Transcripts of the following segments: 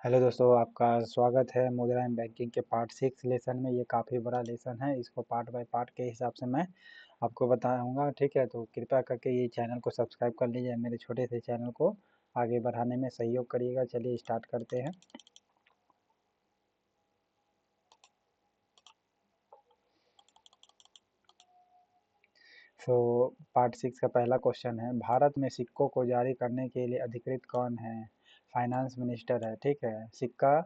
Hello दोस्तों, आपका स्वागत है मुद्रा एंड बैंकिंग के पार्ट 6 लेसन में। ये काफ़ी बड़ा लेसन है, इसको पार्ट बाय पार्ट के हिसाब से मैं आपको बताऊंगा। ठीक है, तो कृपया करके ये चैनल को सब्सक्राइब कर लीजिए, मेरे छोटे से चैनल को आगे बढ़ाने में सहयोग करिएगा। चलिए स्टार्ट करते हैं। तो पार्ट 6 का पहला क्वेश्चन है, भारत में सिक्कों को जारी करने के लिए अधिकृत कौन है? फाइनेंस मिनिस्टर है। ठीक है, सिक्का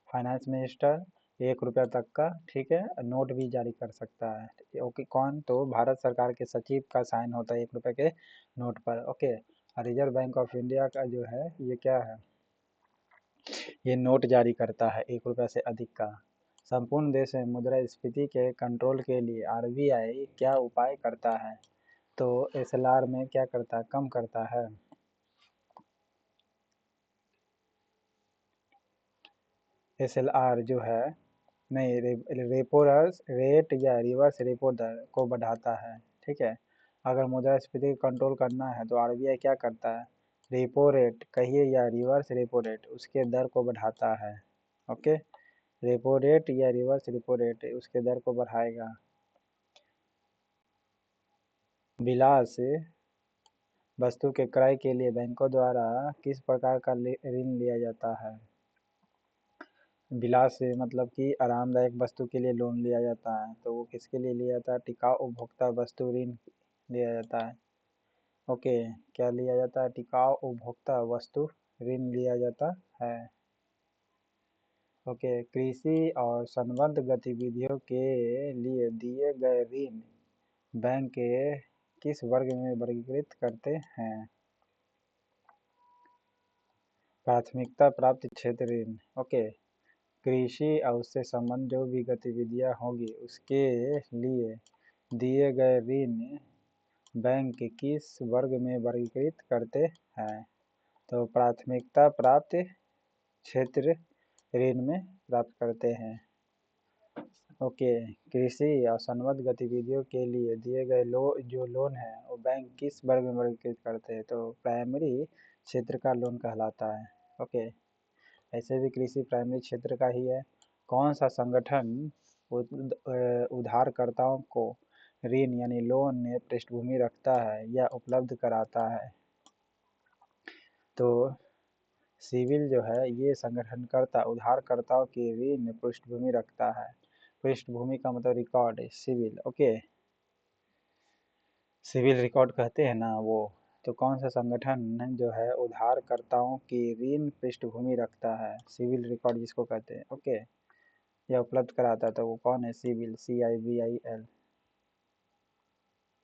फाइनेंस मिनिस्टर 1 रुपया तक का, ठीक है, नोट भी जारी कर सकता है। ओके, कौन? तो भारत सरकार के सचिव का साइन होता है 1 रुपये के नोट पर। Okay, reserve bank of India का जो है ये क्या है? ये नोट जारी करता है 1 रुपया से अधिक का। संपूर्ण देश में मुद्रास्फीति के कंट्रोल के लिए आरबीआई क्या उपाय करता है? तो एसएलआर में क्या करता है? कम करता है। एसएलआर जो है, नहीं, रेपो रेट या रिवर्स रेपो दर को बढ़ाता है। ठीक है, अगर मुद्रास्फीति को कंट्रोल करना है तो आरबीआई क्या करता है? रेपो रेट कहिए या रिवर्स रेपो रेट, उसके दर को बढ़ाता है। ओके, रेपो रेट या रिवर्स रेपो रेट उसके दर को बढ़ाएगा। विलास वस्तु के क्रय के लिए बैंकों द्वारा किस प्रकार का ऋण लिया जाता है? विलास से मतलब कि आरामदायक वस्तु के लिए लोन लिया जाता है, तो वो किसके लिए लिया जाता है? टिकाऊ उपभोक्ता वस्तु ऋण लिया जाता है। ओके, क्या लिया जाता है? टिकाऊ उपभोक्ता वस्तु ऋण लिया जाता है। ओके, कृषि और संबद्ध गतिविधियों के लिए दिए गए ऋण बैंक के किस वर्ग में वर्गीकृत करते हैं? प्राथमिकता प्राप्त क्षेत्र ऋण। ओके, कृषि और उससे संबंध जो भी गतिविधियां होगी उसके लिए दिए गए ऋण बैंक किस वर्ग में वर्गीकृत करते हैं? तो प्राथमिकता प्राप्त क्षेत्र ऋण में प्राप्त करते हैं। ओके, कृषि और संबद्ध गतिविधियों के लिए दिए गए जो लोन है वो बैंक किस वर्ग में वर्गीकृत करते हैं? तो प्राइमरी क्षेत्र का लोन कहलाता है। ओके, ऐसे भी कृषि प्राइमरी क्षेत्र का ही है। कौन सा संगठन उधारकर्ताओं को ऋण यानी लोन में पृष्ठभूमि रखता है या उपलब्ध कराता है? तो सिविल जो है ये संगठनकर्ता उधारकर्ताओं की ऋण में पृष्ठभूमि रखता है। पृष्ठभूमि का मतलब रिकॉर्ड है, सिविल। ओके, सिविल रिकॉर्ड कहते हैं ना वो। तो कौन सा संगठन जो है उधारकर्ताओं की ऋण पृष्ठभूमि रखता है? सिविल रिकॉर्ड जिसको कहते हैं। ओके, या उपलब्ध कराता है तो वो कौन है? Civil, CIVIL।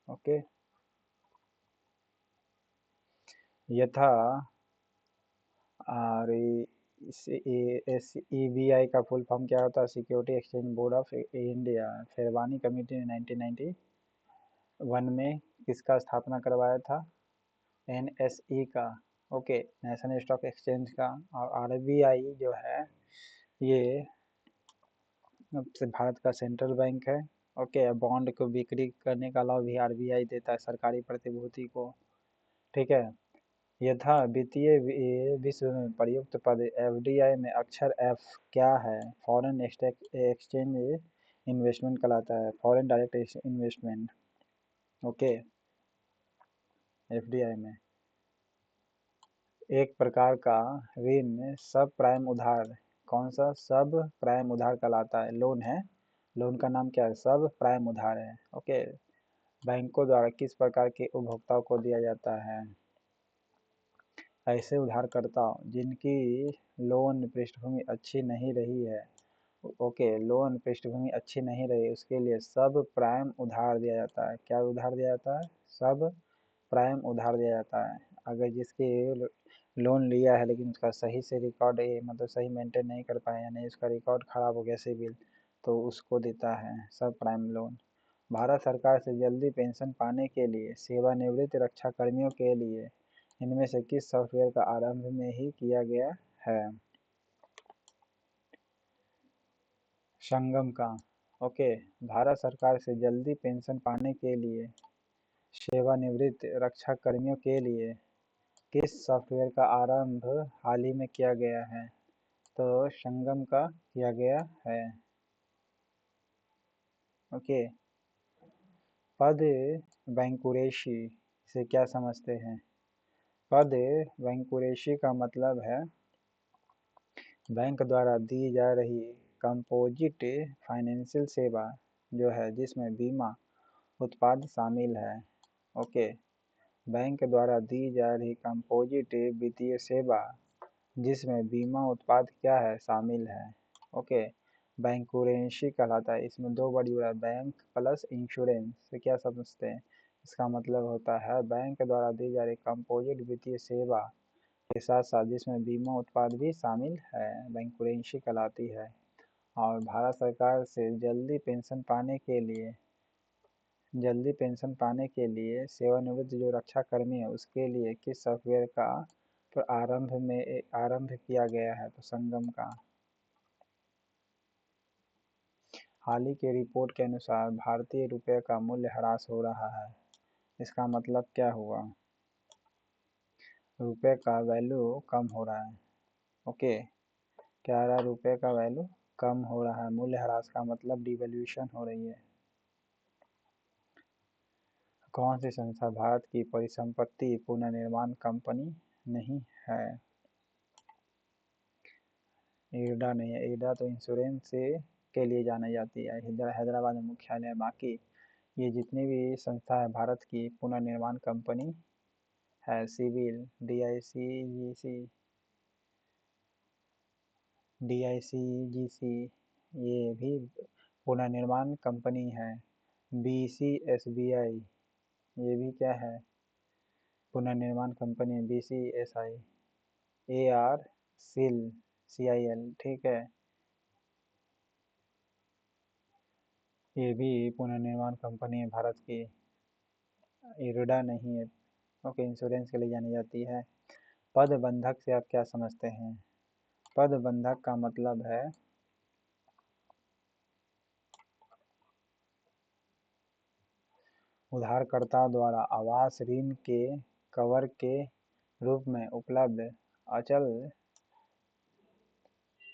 ओके, यथा और EBI का फुल फॉर्म क्या होता है? Security exchange board of India. Sherwani committee ने 1991 में किसका स्थापना करवाया था? NSE का। ओके, नेशनल स्टॉक एक्सचेंज का। और आरबीआई जो है ये भारत का सेंट्रल बैंक है। ओके, बॉन्ड को बिक्री करने का अलावा भी आरबीआई देता है सरकारी प्रतिभूति को। ठीक है, यथा वित्तीय विश्व में प्रयुक्त पद एफडीआई में अक्षर एफ क्या है? फॉरेन एक्सचेंज इन्वेस्टमेंट कहलाता है, foreign direct investment. Okay, FDI में एक प्रकार का ऋण सब प्राइम उधार, कौन सा? सब प्राइम उधार कहलाता है। लोन है, लोन का नाम क्या है? सब प्राइम उधार है। ओके, बैंकों द्वारा किस प्रकार के उपभोक्ताओं को दिया जाता है? ऐसे उधारकर्ता जिनकी लोन पृष्ठभूमि अच्छी नहीं रही है। ओके, लोन पृष्ठभूमि अच्छी नहीं रही उसके लिए सब प्राइम उधार दिया जाता है। क्या उधार दिया जाता है? सब प्राइम उधार दिया जाता है। अगर जिसके लोन लिया है लेकिन उसका सही से रिकॉर्ड मतलब सही मेंटेन नहीं कर पाया, यानी उसका रिकॉर्ड खराब हो गया सिविल, तो उसको देता है सब प्राइम लोन। भारत सरकार से जल्दी पेंशन पाने के लिए सेवानिवृत्त रक्षा कर्मियों के लिए इनमें से किस सॉफ्टवेयर का आरंभ में ही किया गया है? संगम का। ओके, भारत सरकार से जल्दी पेंशन पाने के लिए सेवानिवृत्त रक्षा कर्मियों के लिए किस सॉफ्टवेयर का आरंभ हाल ही में किया गया है? तो संगम का किया गया है। ओके। पद वैंकुरेशी से क्या समझते हैं? पद वैंकुरेशी का मतलब है बैंक द्वारा दी जा रही कंपोजिट फाइनेंशियल सेवा जो है जिसमें बीमा उत्पाद शामिल है। ओके। बैंक द्वारा दी जा रही कंपोजिट वित्तीय सेवा जिसमें बीमा उत्पाद क्या है शामिल है। ओके। बैंकुरेंसी कहलाता है। इसमें दो बड़ी बड़ा बैंक प्लस इंश्योरेंस से क्या समझते हैं? इसका मतलब होता है बैंक द्वारा दी जा रही कंपोजिट वित्तीय सेवा के साथ साथ जिसमें बीमा उत्पाद भी शामिल है, बैंकुरेंसी कहलाती है। और भारत सरकार से जल्दी पेंशन पाने के लिए सेवानिवृत्त जो रक्षा कर्मी है उसके लिए किस सॉफ्टवेयर का आरंभ किया गया है? तो संगम का। हाल ही के रिपोर्ट के अनुसार भारतीय रुपये का मूल्य ह्रास हो रहा है। इसका मतलब क्या हुआ? रुपये का वैल्यू कम हो रहा है। ओके। क्या रहा? रुपये का वैल्यू कम हो रहा है। मूल्य ह्रास का मतलब डिवैल्यूएशन हो रही है। कौन सी संस्था भारत की परिसंपत्ति पुनर्निर्माण कंपनी नहीं है? इरडा नहीं है। इरडा तो इंश्योरेंस के लिए जानी जाती है, हैदराबाद में मुख्यालय है। बाकी ये जितनी भी संस्था है भारत की पुनर्निर्माण कंपनी है। सिविल DICGC ये भी पुनर्निर्माण कंपनी है। BCSBI ये भी क्या है? पुनर्निर्माण कंपनी। BCSI AR सिल CIL ठीक है, ये भी पुनर्निर्माण कंपनी है भारत की। इरडा नहीं है। ओके। इंश्योरेंस के लिए जानी जाती है। पद बंधक से आप क्या समझते हैं? पद बंधक का मतलब है उधारकर्ता द्वारा आवास ऋण के कवर के रूप में उपलब्ध अचल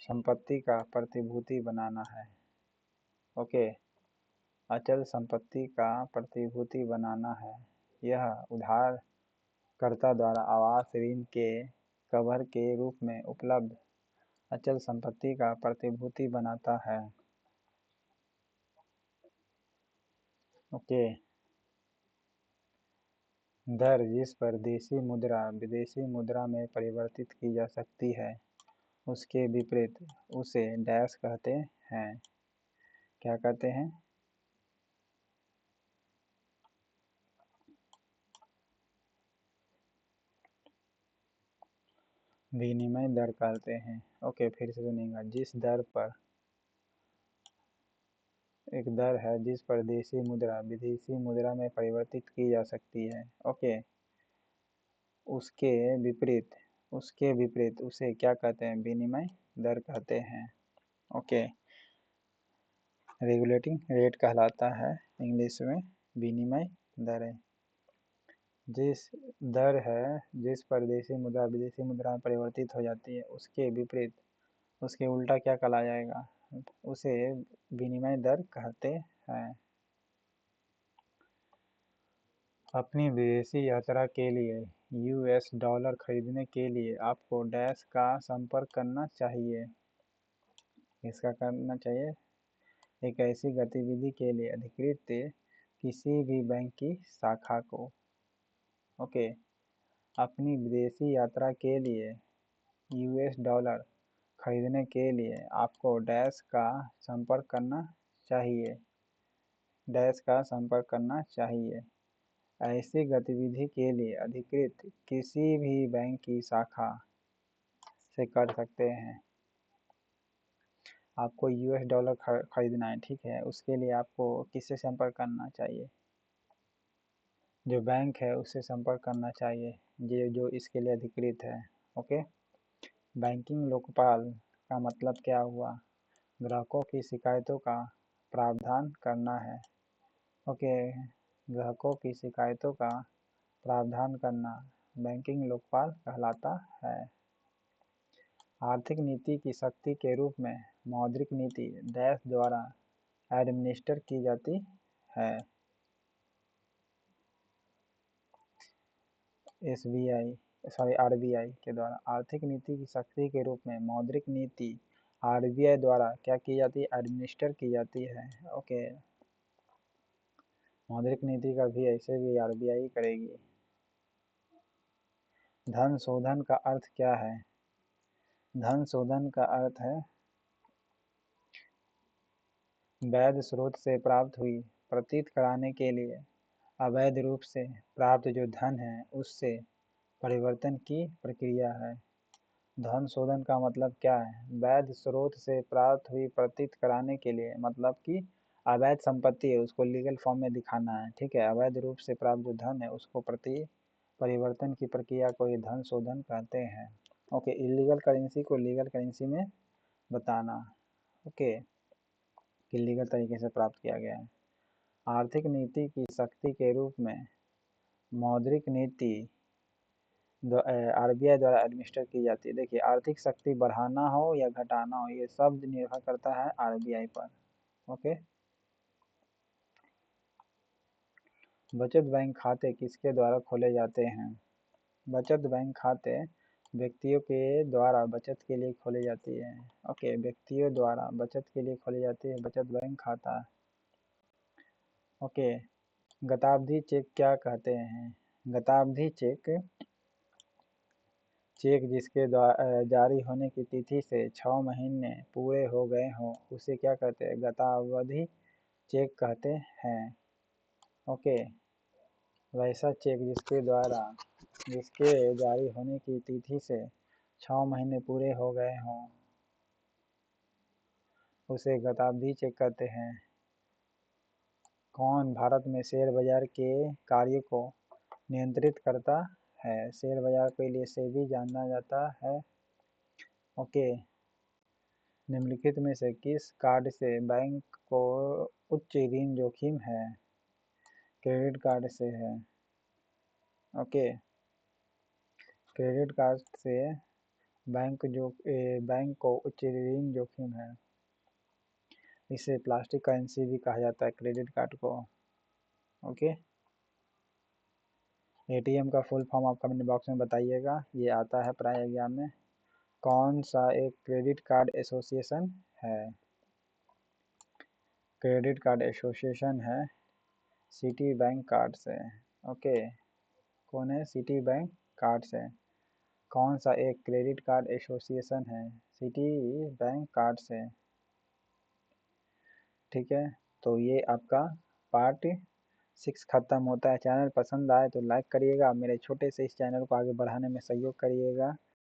संपत्ति का प्रतिभूति बनाना है। ओके। अचल संपत्ति का प्रतिभूति बनाना है। यह उधारकर्ता द्वारा आवास ऋण के कवर के रूप में उपलब्ध अचल संपत्ति का प्रतिभूति बनाता है। ओके। दर जिस पर देशी मुद्रा विदेशी मुद्रा में परिवर्तित की जा सकती है उसके विपरीत उसे डैश कहते हैं। क्या कहते हैं? विनिमय दर कहते हैं। ओके। फिर से सुनिएगा। जिस दर पर एक दर है जिस पर देशी मुद्रा विदेशी मुद्रा में परिवर्तित की जा सकती है। ओके। उसके विपरीत उसे क्या कहते हैं? विनिमय दर कहते हैं। ओके। रेगुलेटिंग रेट कहलाता है इंग्लिश में विनिमय दर। जिस दर है जिस पर देशी मुद्रा विदेशी मुद्रा में परिवर्तित हो जाती है उसके विपरीत उसके उल्टा क्या कहा जाएगा? उसे विनिमय दर कहते हैं। अपनी विदेशी यात्रा के लिए $US खरीदने के लिए आपको डैश का संपर्क करना चाहिए। इसका करना चाहिए एक ऐसी गतिविधि के लिए अधिकृत किसी भी बैंक की शाखा को। ओके। अपनी विदेशी यात्रा के लिए $US खरीदने के लिए आपको डैश का संपर्क करना चाहिए। डैश का संपर्क करना चाहिए। ऐसी गतिविधि के लिए अधिकृत किसी भी बैंक की शाखा से कर सकते हैं। आपको $US खरीदना है, ठीक है, उसके लिए आपको किससे संपर्क करना चाहिए? जो बैंक है उससे संपर्क करना चाहिए जो इसके लिए अधिकृत है। ओके। बैंकिंग लोकपाल का मतलब क्या हुआ? ग्राहकों की शिकायतों का प्रावधान करना है। ओके। ग्राहकों की शिकायतों का प्रावधान करना बैंकिंग लोकपाल कहलाता है। आर्थिक नीति की शक्ति के रूप में मौद्रिक नीति डैश द्वारा एडमिनिस्टर की जाती है। आरबीआई के द्वारा। आर्थिक नीति की शक्ति के रूप में मौद्रिक नीति आरबीआई द्वारा क्या की जाती है? एडमिनिस्टर की जाती है। ओके, मौद्रिक नीति का भी ऐसे भी आरबीआई करेगी। धन शोधन का अर्थ क्या है? धन शोधन का अर्थ है वैध स्रोत से प्राप्त हुई प्रतीत कराने के लिए अवैध रूप से प्राप्त जो धन है उससे परिवर्तन की प्रक्रिया है। धन शोधन का मतलब क्या है? वैध स्रोत से प्राप्त हुई प्रतीत कराने के लिए, मतलब कि अवैध संपत्ति है उसको लीगल फॉर्म में दिखाना है। ठीक है, अवैध रूप से प्राप्त जो धन है उसको परिवर्तन की प्रक्रिया को ही धन शोधन कहते हैं। ओके, इलीगल करेंसी को लीगल करेंसी में बताना। ओके, कि लीगल तरीके से प्राप्त किया गया है। आर्थिक नीति की शक्ति के रूप में मौद्रिक नीति आरबीआई द्वारा एडमिनिस्टर की जाती है। देखिए, आर्थिक शक्ति बढ़ाना हो या घटाना हो ये सब निर्भर करता है आरबीआई पर। ओके, बचत बैंक खाते किसके द्वारा खोले जाते हैं? बचत बैंक खाते व्यक्तियों के द्वारा बचत के लिए खोले जाती है। ओके, व्यक्तियों द्वारा बचत के लिए खोली जाती है बचत बैंक खाता। ओके, गतावधि चेक क्या कहते हैं? गतावधि चेक जिसके जारी होने की तिथि से 6 महीने पूरे हो गए हों उसे क्या कहते हैं? गतावधि चेक कहते हैं। ओके, वैसा चेक जिसके जारी होने की तिथि से 6 महीने पूरे हो गए हों उसे गतावधि चेक कहते हैं। कौन भारत में शेयर बाजार के कार्य को नियंत्रित करता है? शेयर बाजार के लिए सेबी जाना जाता है। ओके, निम्नलिखित में से किस कार्ड से बैंक को उच्च ऋण जोखिम है? क्रेडिट कार्ड से है। ओके, क्रेडिट कार्ड से बैंक को उच्च ऋण जोखिम है। इसे प्लास्टिक करेंसी भी कहा जाता है क्रेडिट कार्ड को। ओके, एटीएम का फुल फॉर्म आप कमेंट बॉक्स में बताइएगा, ये आता है प्राय एग्जाम में। कौन सा एक क्रेडिट कार्ड एसोसिएशन है? क्रेडिट कार्ड एसोसिएशन है सिटी बैंक कार्ड से। ओके, कौन है? सिटी बैंक कार्ड से। कौन सा एक क्रेडिट कार्ड एसोसिएशन है? सिटी बैंक कार्ड से। ठीक है, तो ये आपका पार्ट 6 खत्म होता है। चैनल पसंद आए तो लाइक करिएगा, मेरे छोटे से इस चैनल को आगे बढ़ाने में सहयोग करिएगा।